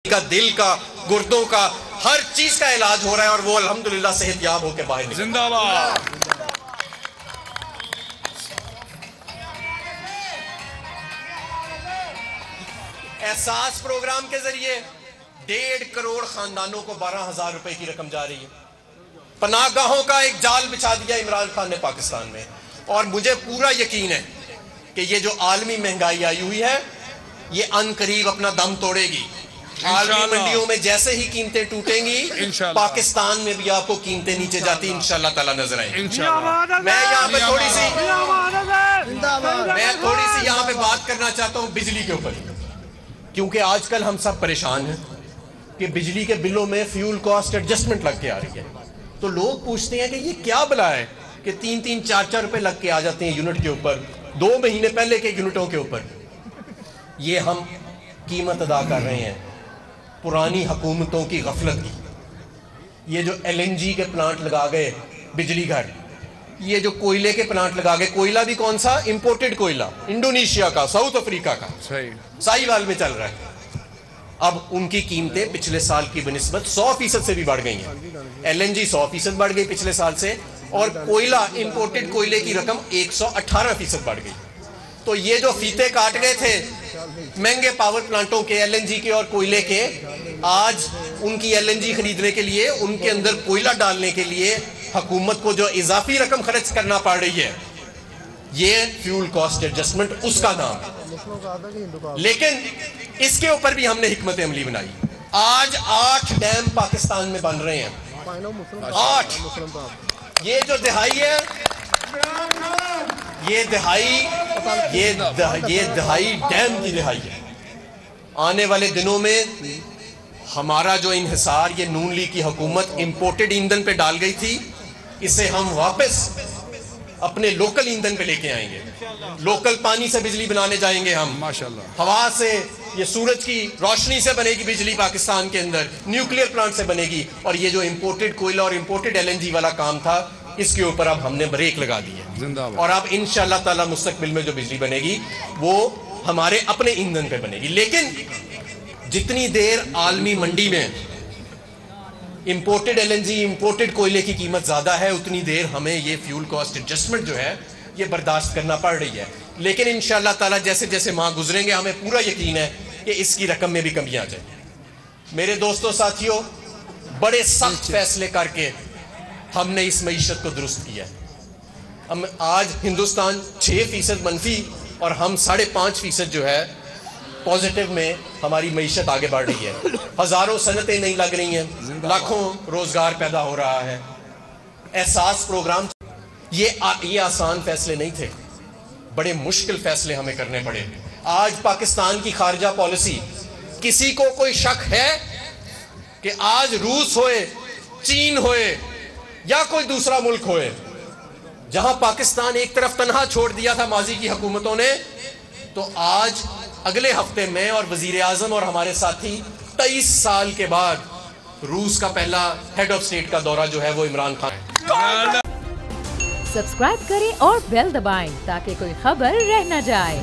का, दिल का, गुर्दों का, हर चीज का इलाज हो रहा है और वो अल्हम्दुलिल्लाह सेहतयाब होकर बाहर निकल। जिंदाबाद। एहसास प्रोग्राम के जरिए 1.5 करोड़ खानदानों को 12,000 रुपए की रकम जा रही है। पनाहगाहों का एक जाल बिछा दिया इमरान खान ने पाकिस्तान में, और मुझे पूरा यकीन है कि ये जो आलमी महंगाई आई हुई है ये अनकरीब अपना दम तोड़ेगी। आलमी मंडियों में जैसे ही कीमतें टूटेंगी पाकिस्तान में भी आपको कीमतें नीचे जाती इंशाल्लाह ताला नजर आएंगी। मैं यहाँ पे थोड़ी सी यहाँ पे बात करना चाहता हूँ बिजली के ऊपर, क्योंकि आजकल हम सब परेशान हैं कि बिजली के बिलों में फ्यूल कॉस्ट एडजस्टमेंट लग के आ रही है। तो लोग पूछते हैं कि ये क्या बला है कि 3-3, 4-4 रुपए लग के आ जाते हैं यूनिट के ऊपर, 2 महीने पहले के यूनिटों के ऊपर। ये हम कीमत अदा कर रहे हैं पुरानी हुकूमतों की गफलत की। ये जो LNG के प्लांट लगा गए बिजली घर, ये जो कोयले के प्लांट लगा गए, कोयला भी कौन सा, इंपोर्टेड कोयला, इंडोनेशिया का, साउथ अफ्रीका का, साहिवाल में चल रहा है। अब उनकी कीमतें पिछले साल की बनिस्बत 100% से भी बढ़ गई हैं। LNG 100% बढ़ गई पिछले साल से, और कोयला, इंपोर्टेड कोयले की रकम 118% बढ़ गई। तो ये जो फीते काट गए थे महंगे पावर प्लांटों के, LNG के और कोयले के, आज उनकी LNG खरीदने के लिए, उनके अंदर कोयला डालने के लिए हुकूमत को जो इजाफी रकम खर्च करना पड़ रही है, ये फ्यूल कॉस्ट एडजस्टमेंट उसका नाम है। लेकिन इसके ऊपर भी हमने हिकमत अमली बनाई। आज 8 डैम पाकिस्तान में बन रहे हैं, 8। ये जो दिहाई है, ये दिहाई डैम की दिहाई है। आने वाले दिनों में हमारा जो इन्हिसार ये नून लीग की हुकूमत इंपोर्टेड ईंधन पे डाल गई थी, इसे हम वापस अपने लोकल ईंधन पे लेके आएंगे। लोकल पानी से बिजली बनाने जाएंगे हम, माशाल्लाह। हवा से, ये सूरज की रोशनी से बनेगी बिजली पाकिस्तान के अंदर, न्यूक्लियर प्लांट से बनेगी। और ये जो इंपोर्टेड कोयला और इंपोर्टेड LNG वाला काम था, इसके ऊपर अब हमने ब्रेक लगा दी है। और अब इंशाल्लाह ताला मुस्तकबिल में जो बिजली बनेगी वो हमारे अपने ईंधन पे बनेगी। लेकिन जितनी देर आलमी मंडी में इंपोर्टेड LNG, इंपोर्टेड कोयले की कीमत ज्यादा है, उतनी देर हमें ये फ्यूल कॉस्ट एडजस्टमेंट जो है ये बर्दाश्त करना पड़ रही है। लेकिन इंशाल्लाह ताला जैसे जैसे माह गुजरेंगे, हमें पूरा यकीन है कि इसकी रकम में भी कमी आ जाएगी। मेरे दोस्तों, साथियों, बड़े सख्त फैसले करके हमने इस मईशत को दुरुस्त किया है। हम आज हिंदुस्तान 6% मनफी और हम 5.5% जो है पॉजिटिव में हमारी मईशत आगे बढ़ रही है। हजारों सनतें नहीं लग रही हैं, लाखों रोजगार पैदा हो रहा है। एहसास प्रोग्राम, ये आसान फैसले नहीं थे, बड़े मुश्किल फैसले हमें करने पड़े। आज पाकिस्तान की खारजा पॉलिसी, किसी को कोई शक है कि आज रूस होए, चीन होए या कोई दूसरा मुल्क होए, जहां पाकिस्तान एक तरफ तन्हा छोड़ दिया था माजी की हुकूमतों ने, तो आज अगले हफ्ते में और वजीर आजम और हमारे साथी 23 साल के बाद रूस का पहला हेड ऑफ स्टेट का दौरा जो है वो इमरान खान। सब्सक्राइब करें और बेल दबाएं ताकि कोई खबर रह न जाए।